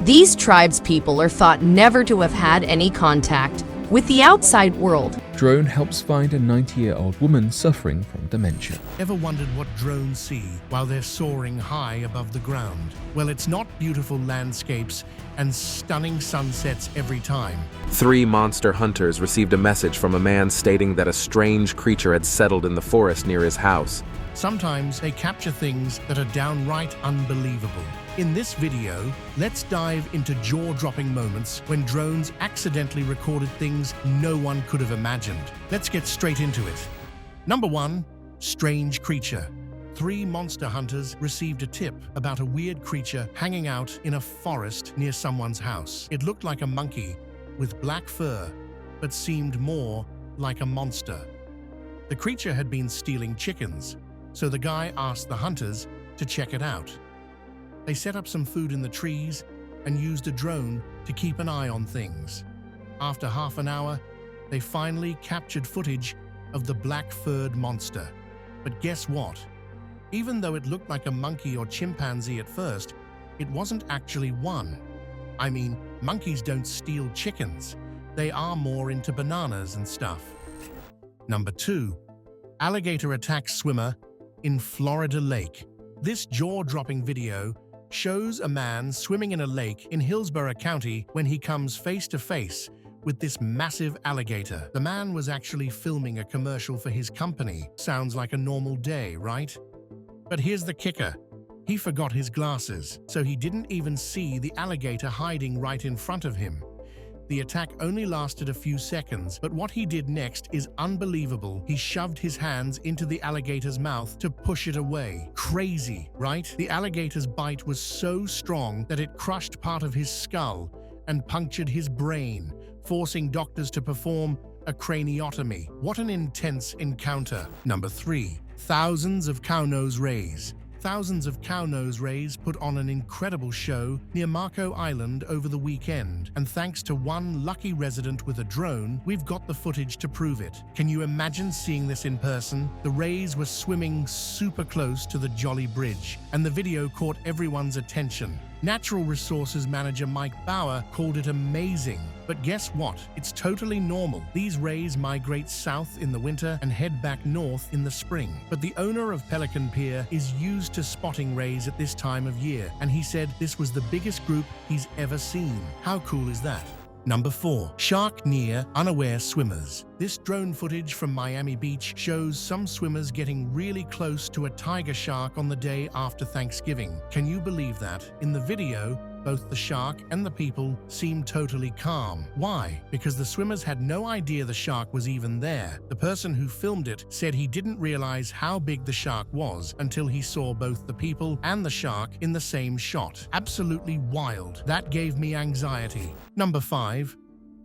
These tribespeople are thought never to have had any contact with the outside world. Drone helps find a 90-year-old woman suffering from dementia. Ever wondered what drones see while they're soaring high above the ground? Well, it's not beautiful landscapes and stunning sunsets every time. 3 monster hunters received a message from a man stating that a strange creature had settled in the forest near his house. Sometimes they capture things that are downright unbelievable. In this video, let's dive into jaw-dropping moments when drones accidentally recorded things no one could have imagined. Let's get straight into it. Number 1. Strange creature. 3 monster hunters received a tip about a weird creature hanging out in a forest near someone's house. It looked like a monkey with black fur, but seemed more like a monster. The creature had been stealing chickens, so the guy asked the hunters to check it out. They set up some food in the trees and used a drone to keep an eye on things. After half an hour, they finally captured footage of the black-furred monster. But guess what? Even though it looked like a monkey or chimpanzee at first, it wasn't actually one. I mean, monkeys don't steal chickens. They are more into bananas and stuff. Number 2. Alligator attacks swimmer in Florida lake. This jaw-dropping video shows a man swimming in a lake in Hillsborough County when he comes face to face with this massive alligator. The man was actually filming a commercial for his company. Sounds like a normal day, right? But here's the kicker. He forgot his glasses, so he didn't even see the alligator hiding right in front of him. The attack only lasted a few seconds, but what he did next is unbelievable. He shoved his hands into the alligator's mouth to push it away. Crazy, right? The alligator's bite was so strong that it crushed part of his skull and punctured his brain, forcing doctors to perform a craniotomy. What an intense encounter. Number 3. Thousands of cow-nose rays. Thousands of cow-nose rays put on an incredible show near Marco Island over the weekend, and thanks to one lucky resident with a drone, we've got the footage to prove it. Can you imagine seeing this in person? The rays were swimming super close to the Jolly Bridge, and the video caught everyone's attention. Natural Resources Manager Mike Bauer called it amazing. But guess what? It's totally normal. These rays migrate south in the winter and head back north in the spring. But the owner of Pelican Pier is used to spotting rays at this time of year, and he said this was the biggest group he's ever seen. How cool is that? Number 4. Shark near unaware swimmers. This drone footage from Miami Beach shows some swimmers getting really close to a tiger shark on the day after Thanksgiving. Can you believe that? In the video, both the shark and the people seemed totally calm. Why? Because the swimmers had no idea the shark was even there. The person who filmed it said he didn't realize how big the shark was until he saw both the people and the shark in the same shot. Absolutely wild. That gave me anxiety. Number 5.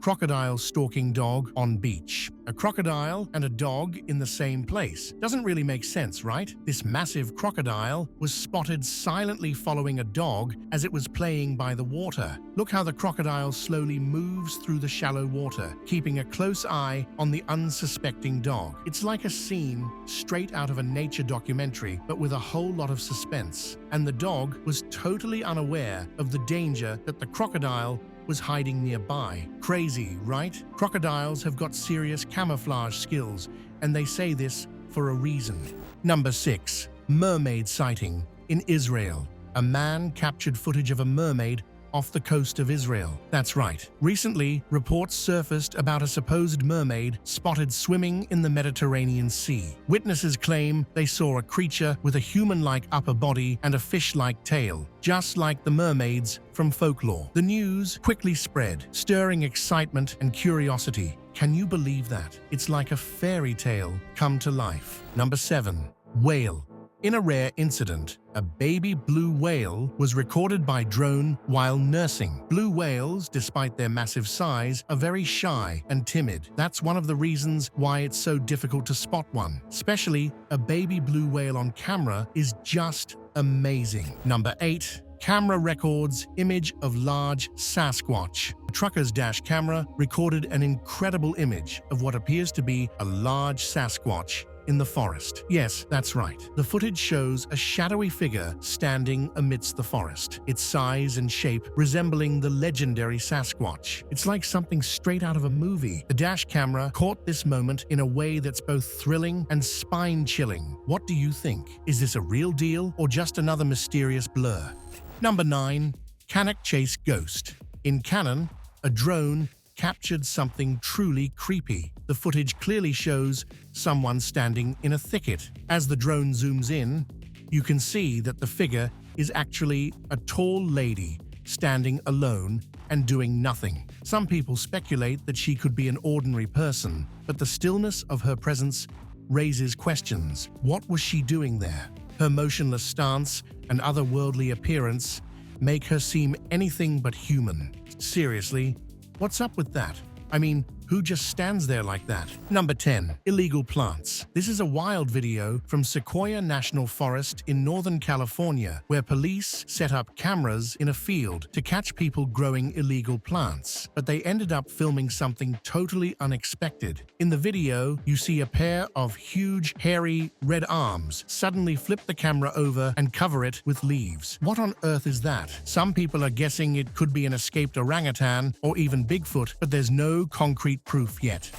Crocodile stalking dog on beach. A crocodile and a dog in the same place. Doesn't really make sense, right? This massive crocodile was spotted silently following a dog as it was playing by the water. Look how the crocodile slowly moves through the shallow water, keeping a close eye on the unsuspecting dog. It's like a scene straight out of a nature documentary, but with a whole lot of suspense. And the dog was totally unaware of the danger that the crocodile was hiding nearby. Crazy, right? Crocodiles have got serious camouflage skills, and they say this for a reason. Number 6. Mermaid sighting in Israel. A man captured footage of a mermaid off the coast of Israel. That's right. Recently, reports surfaced about a supposed mermaid spotted swimming in the Mediterranean Sea. Witnesses claim they saw a creature with a human-like upper body and a fish-like tail, just like the mermaids from folklore. The news quickly spread, stirring excitement and curiosity. Can you believe that? It's like a fairy tale come to life. Number 7. Whale. In a rare incident, a baby blue whale was recorded by drone while nursing. Blue whales, despite their massive size, are very shy and timid. That's one of the reasons why it's so difficult to spot one. Especially a baby blue whale on camera is just amazing. Number 8. Camera records image of large Sasquatch. A trucker's dash camera recorded an incredible image of what appears to be a large Sasquatch in the forest. Yes, that's right. The footage shows a shadowy figure standing amidst the forest, its size and shape resembling the legendary Sasquatch. It's like something straight out of a movie. The dash camera caught this moment in a way that's both thrilling and spine-chilling. What do you think? Is this a real deal or just another mysterious blur? Number 9. Cannock Chase Ghost. In Canon, a drone captured something truly creepy. The footage clearly shows someone standing in a thicket. As the drone zooms in, you can see that the figure is actually a tall lady standing alone and doing nothing. Some people speculate that she could be an ordinary person, but the stillness of her presence raises questions. What was she doing there? Her motionless stance and otherworldly appearance make her seem anything but human. Seriously, what's up with that? I mean, who just stands there like that? Number 10. Illegal plants. This is a wild video from Sequoia National Forest in Northern California, where police set up cameras in a field to catch people growing illegal plants. But they ended up filming something totally unexpected. In the video, you see a pair of huge, hairy, red arms suddenly flip the camera over and cover it with leaves. What on earth is that? Some people are guessing it could be an escaped orangutan or even Bigfoot, but there's no concrete proof yet.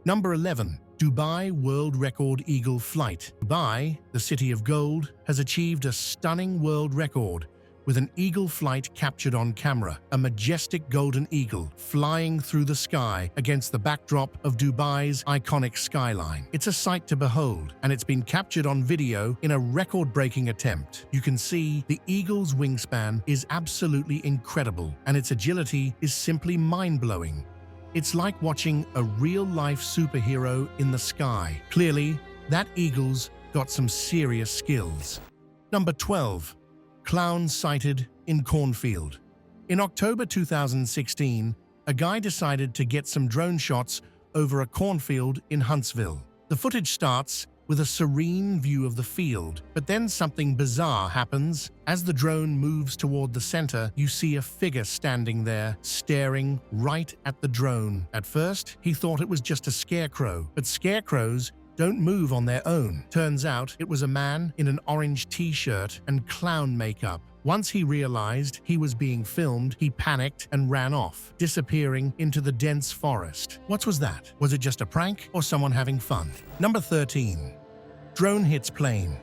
Number 11. Dubai World Record Eagle Flight. Dubai, the city of gold, has achieved a stunning world record with an eagle flight captured on camera. A majestic golden eagle flying through the sky against the backdrop of Dubai's iconic skyline. It's a sight to behold, and it's been captured on video in a record-breaking attempt. You can see the eagle's wingspan is absolutely incredible, and its agility is simply mind-blowing. It's like watching a real-life superhero in the sky. Clearly, that eagle's got some serious skills. Number 12. Clown sighted in Cornfield. In October 2016, a guy decided to get some drone shots over a cornfield in Huntsville. The footage starts with a serene view of the field, but then something bizarre happens. As the drone moves toward the center, you see a figure standing there, staring right at the drone. At first, he thought it was just a scarecrow, but scarecrows don't move on their own. Turns out it was a man in an orange t-shirt and clown makeup. Once he realized he was being filmed, he panicked and ran off, disappearing into the dense forest. What was that? Was it just a prank or someone having fun? Number 13. Drone hits plane.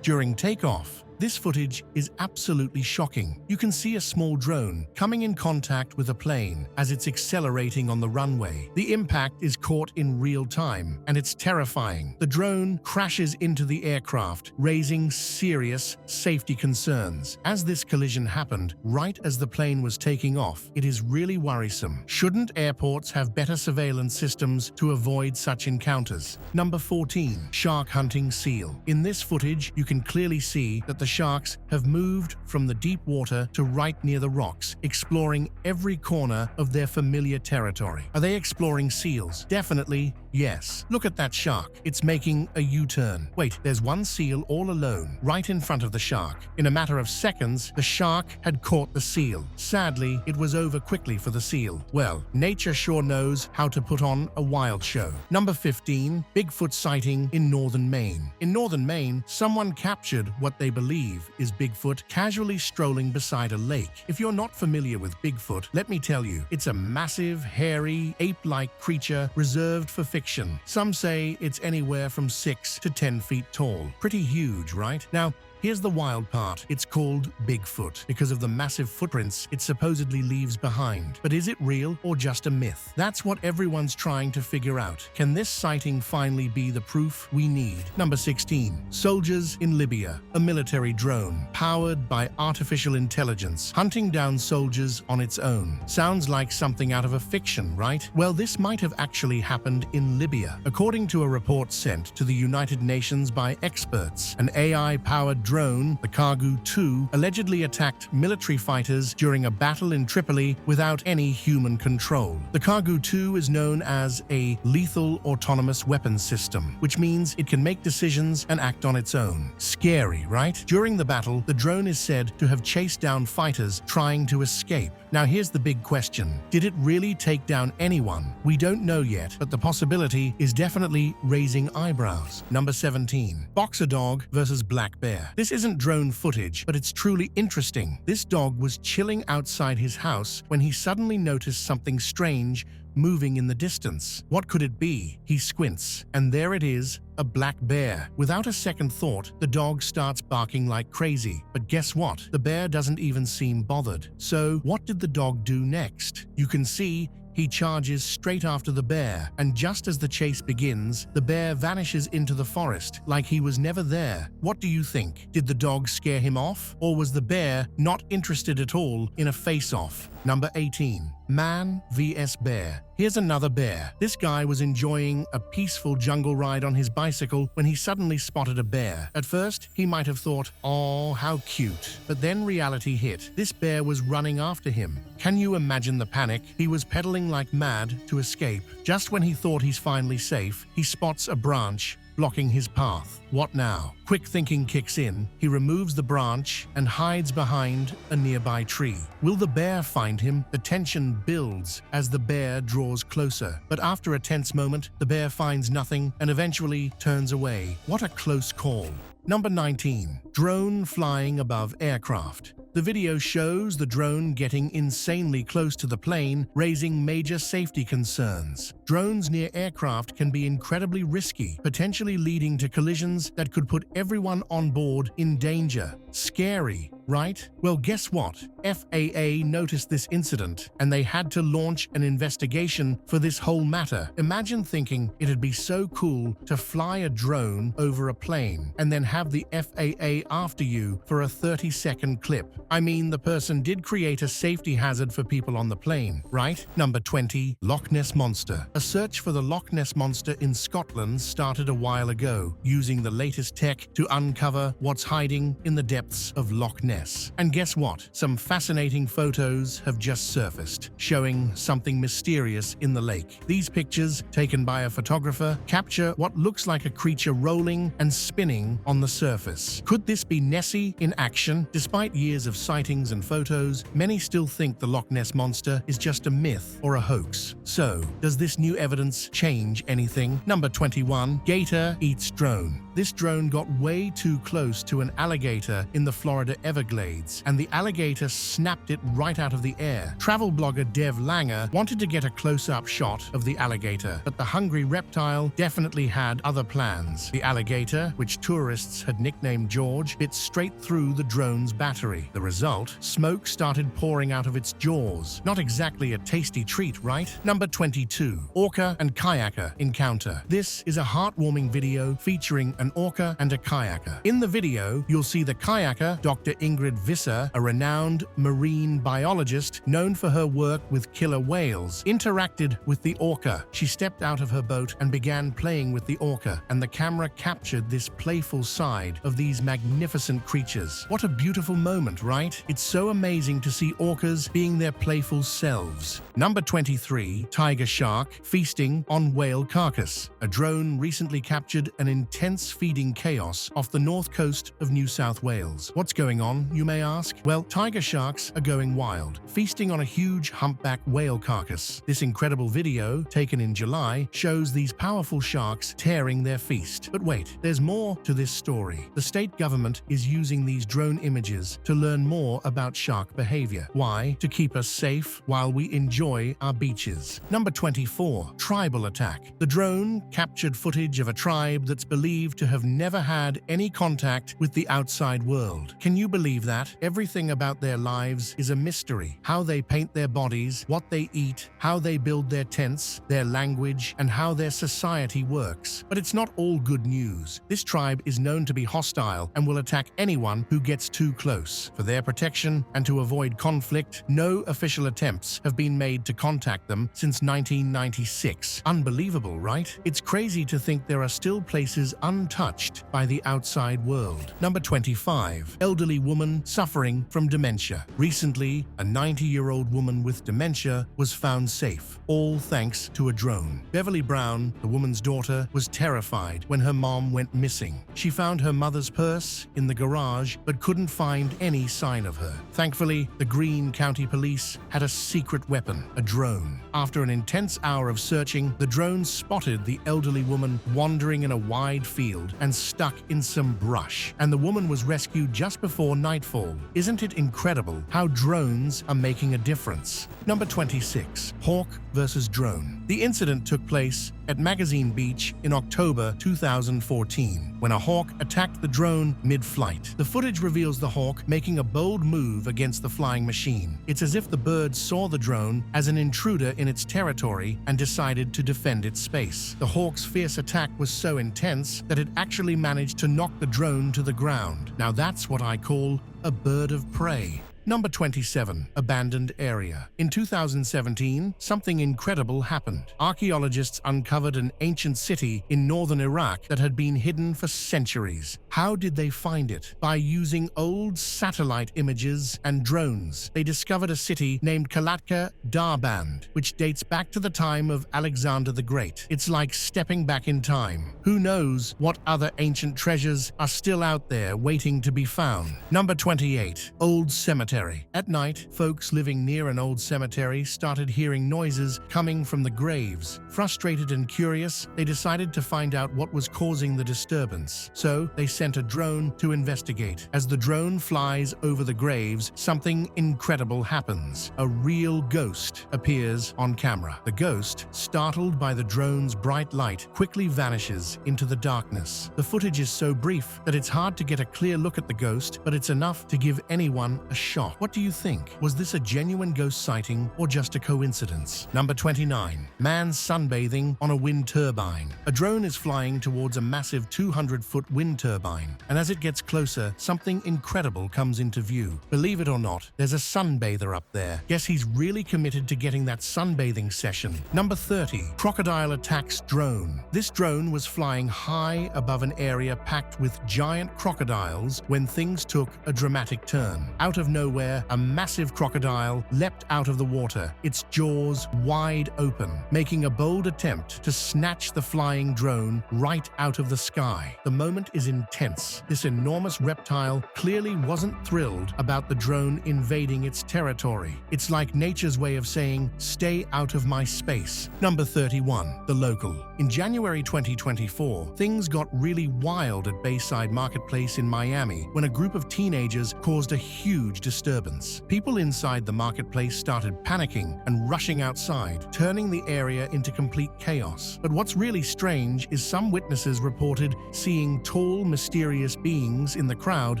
During takeoff, this footage is absolutely shocking. You can see a small drone coming in contact with a plane as it's accelerating on the runway. The impact is caught in real time, and it's terrifying. The drone crashes into the aircraft, raising serious safety concerns. As this collision happened, right as the plane was taking off, it is really worrisome. Shouldn't airports have better surveillance systems to avoid such encounters? Number 14. Shark hunting seal. In this footage, you can clearly see that the sharks have moved from the deep water to right near the rocks, exploring every corner of their familiar territory. Are they exploring seals? Definitely, yes. Look at that shark. It's making a U-turn. Wait, there's one seal all alone, right in front of the shark. In a matter of seconds, the shark had caught the seal. Sadly, it was over quickly for the seal. Well, nature sure knows how to put on a wild show. Number 15. Bigfoot sighting in northern Maine. In northern Maine, someone captured what they believe is Bigfoot casually strolling beside a lake. If you're not familiar with Bigfoot, let me tell you, it's a massive, hairy, ape-like creature reserved for fiction. Some say it's anywhere from 6 to 10 feet tall. Pretty huge, right? Now, here's the wild part. It's called Bigfoot because of the massive footprints it supposedly leaves behind. But is it real or just a myth? That's what everyone's trying to figure out. Can this sighting finally be the proof we need? Number 16. Soldiers in Libya. A military drone, powered by artificial intelligence, hunting down soldiers on its own. Sounds like something out of a fiction, right? Well, this might have actually happened in Libya. According to a report sent to the United Nations by experts, an AI-powered drone, the Cargo-2, allegedly attacked military fighters during a battle in Tripoli without any human control. The Cargo-2 is known as a lethal autonomous weapons system, which means it can make decisions and act on its own. Scary, right? During the battle, the drone is said to have chased down fighters trying to escape. Now here's the big question. Did it really take down anyone? We don't know yet, but the possibility is definitely raising eyebrows. Number 17. Boxer dog versus black bear. This isn't drone footage, but it's truly interesting. This dog was chilling outside his house when he suddenly noticed something strange moving in the distance. What could it be? He squints, and there it is, a black bear. Without a second thought, the dog starts barking like crazy. But guess what? The bear doesn't even seem bothered. So, what did the dog do next? You can see he charges straight after the bear, and just as the chase begins, the bear vanishes into the forest like he was never there. What do you think? Did the dog scare him off? Or was the bear not interested at all in a face-off? Number 18. Man vs. Bear. Here's another bear. This guy was enjoying a peaceful jungle ride on his bicycle when he suddenly spotted a bear. At first, he might have thought, "Oh, how cute." But then reality hit. This bear was running after him. Can you imagine the panic? He was pedaling like mad to escape. Just when he thought he's finally safe, he spots a branch blocking his path. What now? Quick thinking kicks in. He removes the branch and hides behind a nearby tree. Will the bear find him? The tension builds as the bear draws closer. But after a tense moment, the bear finds nothing and eventually turns away. What a close call. Number 19. Drone flying above aircraft. The video shows the drone getting insanely close to the plane, raising major safety concerns. Drones near aircraft can be incredibly risky, potentially leading to collisions that could put everyone on board in danger. Scary, right? Well, guess what? FAA noticed this incident, and they had to launch an investigation for this whole matter. Imagine thinking it'd be so cool to fly a drone over a plane and then have the FAA after you for a 30-second clip. I mean, the person did create a safety hazard for people on the plane, right? Number 20. Lochness Monster. A search for the Lochness Monster in Scotland started a while ago, using the latest tech to uncover what's hiding in the depths of Loch Ness. And guess what? Some fascinating photos have just surfaced, showing something mysterious in the lake. These pictures, taken by a photographer, capture what looks like a creature rolling and spinning on the surface. Could this be Nessie in action? Despite years of sightings and photos, many still think the Loch Ness Monster is just a myth or a hoax. So, does this new evidence change anything? Number 21. Gator eats drone. This drone got way too close to an alligator in the Florida Everglades, and the alligator snapped it right out of the air. Travel blogger Dev Langer wanted to get a close-up shot of the alligator, but the hungry reptile definitely had other plans. The alligator, which tourists had nicknamed George, bit straight through the drone's battery. The result? Smoke started pouring out of its jaws. Not exactly a tasty treat, right? Number 22. Orca and Kayaker encounter. This is a heartwarming video featuring an orca and a kayaker. In the video, you'll see the kayaker, Dr. Ingrid Visser, a renowned marine biologist known for her work with killer whales, interacted with the orca. She stepped out of her boat and began playing with the orca, and the camera captured this playful side of these magnificent creatures. What a beautiful moment, right? It's so amazing to see orcas being their playful selves. Number 23. Tiger shark feasting on whale carcass. A drone recently captured an intense feeding chaos off the north coast of New South Wales. What's going on, you may ask? Well, tiger sharks are going wild, feasting on a huge humpback whale carcass. This incredible video, taken in July, shows these powerful sharks tearing their feast. But wait, there's more to this story. The state government is using these drone images to learn more about shark behavior. Why? To keep us safe while we enjoy our beaches. Number 24. Tribal attack. The drone captured footage of a tribe that's believed to have never had any contact with the outside world. Can you believe that? Everything about their lives is a mystery. How they paint their bodies, what they eat, how they build their tents, their language, and how their society works. But it's not all good news. This tribe is known to be hostile and will attack anyone who gets too close. For their protection and to avoid conflict, no official attempts have been made to contact them since 1996. Unbelievable, right? It's crazy to think there are still places untouched untouched by the outside world. Number 25. Elderly woman suffering from dementia. Recently, a 90-year-old woman with dementia was found safe, all thanks to a drone. Beverly Brown, the woman's daughter, was terrified when her mom went missing. She found her mother's purse in the garage but couldn't find any sign of her. Thankfully, the Greene County Police had a secret weapon, a drone. After an intense hour of searching, the drone spotted the elderly woman wandering in a wide field and stuck in some brush, and the woman was rescued just before nightfall. Isn't it incredible how drones are making a difference? Number 26. Hawk versus drone. The incident took place at Magazine Beach in October 2014 when a hawk attacked the drone mid-flight. The footage reveals the hawk making a bold move against the flying machine. It's as if the bird saw the drone as an intruder in its territory and decided to defend its space. The hawk's fierce attack was so intense that it actually managed to knock the drone to the ground. Now that's what I call a bird of prey. Number 27. Abandoned area. In 2017, something incredible happened. Archaeologists uncovered an ancient city in northern Iraq that had been hidden for centuries. How did they find it? By using old satellite images and drones. They discovered a city named Kalatka Darband, which dates back to the time of Alexander the Great. It's like stepping back in time. Who knows what other ancient treasures are still out there waiting to be found? Number 28. Old cemetery. At night, folks living near an old cemetery started hearing noises coming from the graves. Frustrated and curious, they decided to find out what was causing the disturbance. So they sent a drone to investigate. As the drone flies over the graves, something incredible happens. A real ghost appears on camera. The ghost, startled by the drone's bright light, quickly vanishes into the darkness. The footage is so brief that it's hard to get a clear look at the ghost, but it's enough to give anyone a shock. What do you think? Was this a genuine ghost sighting or just a coincidence? Number 29. Man sunbathing on a wind turbine. A drone is flying towards a massive 200-foot wind turbine, and as it gets closer, something incredible comes into view. Believe it or not, there's a sunbather up there. Guess he's really committed to getting that sunbathing session. Number 30. Crocodile Attacks drone. This drone was flying high above an area packed with giant crocodiles when things took a dramatic turn. Out of nowhere, a massive crocodile leapt out of the water, its jaws wide open, making a bold attempt to snatch the flying drone right out of the sky. The moment is intense. This enormous reptile clearly wasn't thrilled about the drone invading its territory. It's like nature's way of saying, "Stay out of my space." Number 31. The local. In January 2024, things got really wild at Bayside Marketplace in Miami when a group of teenagers caused a huge disturbance. People inside the marketplace started panicking and rushing outside, turning the area into complete chaos. But what's really strange is some witnesses reported seeing tall, mysterious beings in the crowd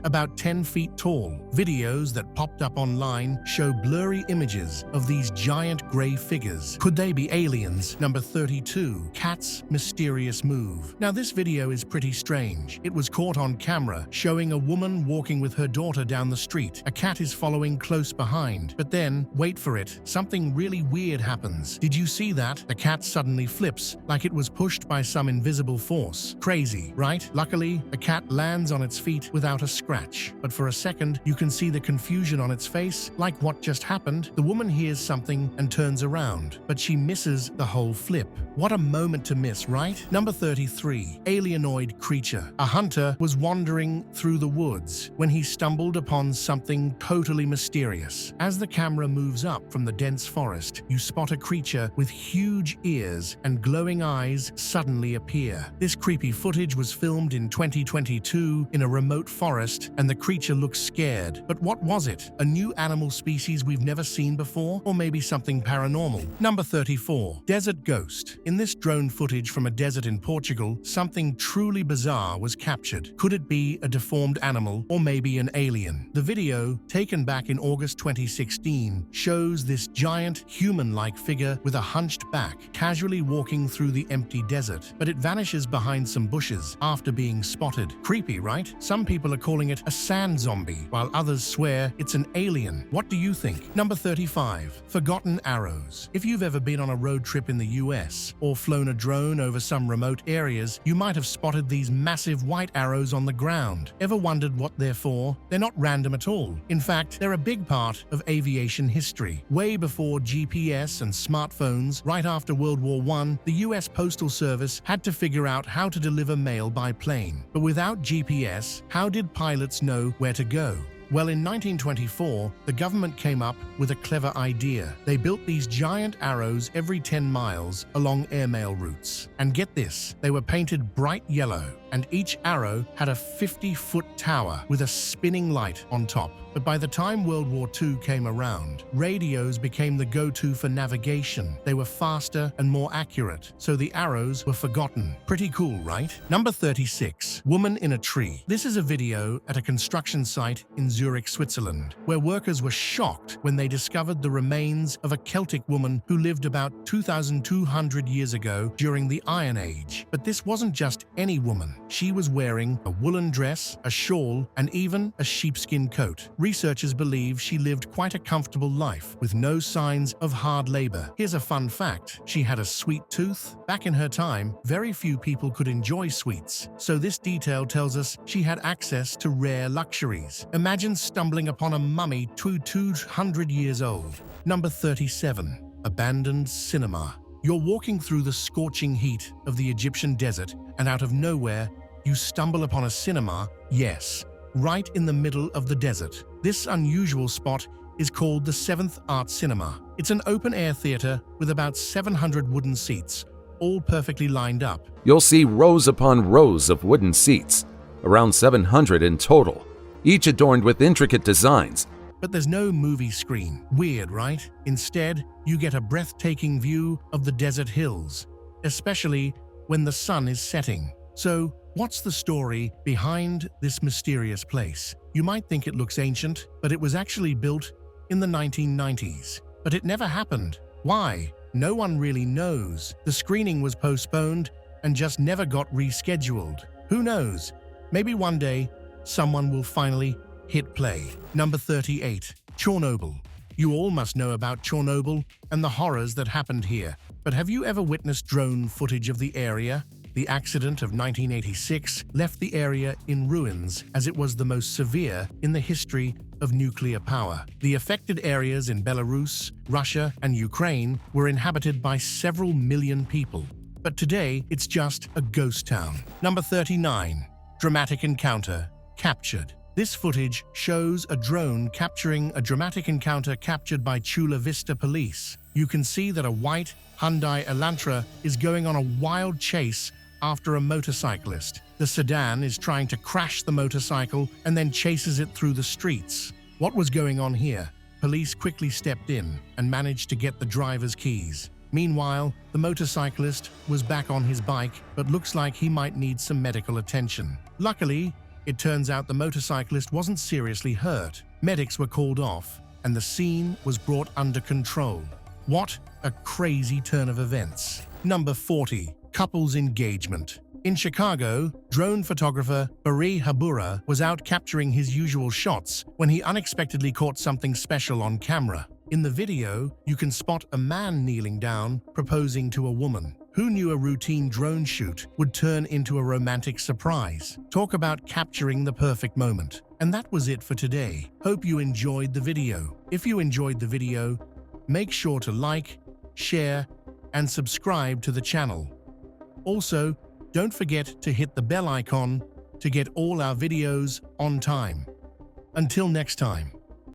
about 10 feet tall. Videos that popped up online show blurry images of these giant gray figures. Could they be aliens? Number 32. Cat's mysterious move. Now this video is pretty strange. It was caught on camera, showing a woman walking with her daughter down the street. A cat is following close behind. But then, wait for it, something really weird happens. Did you see that? The cat suddenly flips, like it was pushed by some invisible force. Crazy, right? Luckily, the cat lands on its feet without a scratch. But for a second, you can see the confusion on its face, like what just happened. The woman hears something and turns around, but she misses the whole flip. What a moment to miss, right? Number 33. Alieno Creature. A hunter was wandering through the woods when he stumbled upon something totally mysterious. As the camera moves up from the dense forest, you spot a creature with huge ears and glowing eyes suddenly appear. This creepy footage was filmed in 2022 in a remote forest, and the creature looks scared. But what was it? A new animal species we've never seen before? Or maybe something paranormal? Number 34. Desert Ghost. In this drone footage from a desert in Portugal, something truly bizarre was captured. Could it be a deformed animal or maybe an alien? The video, taken taken back in August 2016, shows this giant human-like figure with a hunched back, casually walking through the empty desert, but it vanishes behind some bushes after being spotted. Creepy, right? Some people are calling it a sand zombie, while others swear it's an alien. What do you think? Number 35. Forgotten arrows. If you've ever been on a road trip in the US or flown a drone over some remote areas, you might have spotted these massive white arrows on the ground. Ever wondered what they're for? They're not random at all. In fact, they're a big part of aviation history. Way before GPS and smartphones, right after World War I, the US Postal Service had to figure out how to deliver mail by plane. But without GPS, how did pilots know where to go? Well, in 1924, the government came up with a clever idea. They built these giant arrows every 10 miles along airmail routes. And get this, they were painted bright yellow, and each arrow had a 50-foot tower with a spinning light on top. But by the time World War II came around, radios became the go-to for navigation. They were faster and more accurate, so the arrows were forgotten. Pretty cool, right? Number 36. Woman in a tree. This is a video at a construction site in Zurich, Switzerland, where workers were shocked when they discovered the remains of a Celtic woman who lived about 2,200 years ago during the Iron Age. But this wasn't just any woman. She was wearing a woolen dress, a shawl, and even a sheepskin coat. Researchers believe she lived quite a comfortable life with no signs of hard labor. Here's a fun fact. She had a sweet tooth. Back in her time, very few people could enjoy sweets, so this detail tells us she had access to rare luxuries. Imagine stumbling upon a mummy 200 years old. Number 37. Abandoned cinema. You're walking through the scorching heat of the Egyptian desert, and out of nowhere, you stumble upon a cinema, yes, right in the middle of the desert. This unusual spot is called the Seventh Art Cinema. It's an open-air theater with about 700 wooden seats, all perfectly lined up. You'll see rows upon rows of wooden seats, around 700 in total, each adorned with intricate designs. But there's no movie screen. Weird, right? Instead, you get a breathtaking view of the desert hills, especially when the sun is setting. So, what's the story behind this mysterious place? You might think it looks ancient, but it was actually built in the 1990s. But it never happened. Why? No one really knows. The screening was postponed and just never got rescheduled. Who knows? Maybe one day, someone will finally hit play. Number 38. Chernobyl. You all must know about Chernobyl and the horrors that happened here. But have you ever witnessed drone footage of the area? The accident of 1986 left the area in ruins, as it was the most severe in the history of nuclear power. The affected areas in Belarus, Russia, and Ukraine were inhabited by several million people. But today, it's just a ghost town. Number 39. Dramatic encounter captured. This footage shows a drone capturing a dramatic encounter captured by Chula Vista police. You can see that a white Hyundai Elantra is going on a wild chase after a motorcyclist. The sedan is trying to crash the motorcycle and then chases it through the streets. What was going on here? Police quickly stepped in and managed to get the driver's keys. Meanwhile, the motorcyclist was back on his bike, but looks like he might need some medical attention. Luckily, it turns out the motorcyclist wasn't seriously hurt. Medics were called off, and the scene was brought under control. What a crazy turn of events. Number 40. Couples engagement. In Chicago, drone photographer Barry Habura was out capturing his usual shots when he unexpectedly caught something special on camera. In the video, you can spot a man kneeling down, proposing to a woman. Who knew a routine drone shoot would turn into a romantic surprise? Talk about capturing the perfect moment. And that was it for today. Hope you enjoyed the video. If you enjoyed the video, make sure to like, share, and subscribe to the channel. Also, don't forget to hit the bell icon to get all our videos on time. Until next time.